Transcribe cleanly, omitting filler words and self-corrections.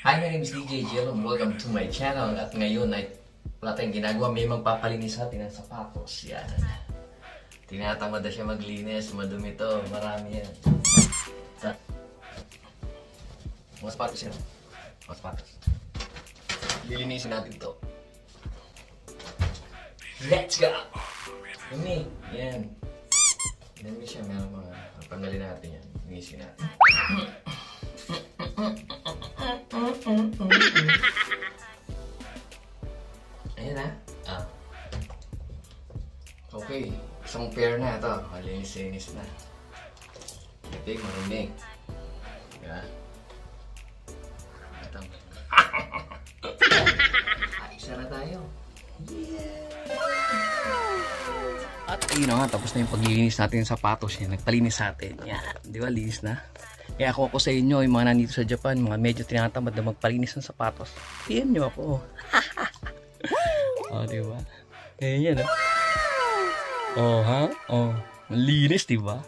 Hi, my name is DJ Jill and welcome to my channel. At ngayon ay wala tayong ginagawa, may magpapalinis natin ng sapatos. Yan. Tinatamad na siya maglinis, madumi to, marami yan. Mga sapatos yan. Mga sapatos. Lilinisin natin to. Let's go! Dumi, yan. Dumi siya, meron mga panggalin natin yan. Linisin natin. Ayan na. Okay. Isang pair na ito. Malinis-linis na. Okay, marumi. Diba? Ito. Isa na tayo. Yeah! At ayun na nga, tapos na yung paglilinis natin ng sapatos niya. Nagpalinis natin. Yan. Di ba? Linis na. Kaya ako sa inyo, yung mga nandito sa Japan, mga medyo tinatamad na magpalinis ng sapatos. Tingnan nyo ako. Oh, di ba? Ayan yan, oh. Oh, ha? Oh, malinis, di ba?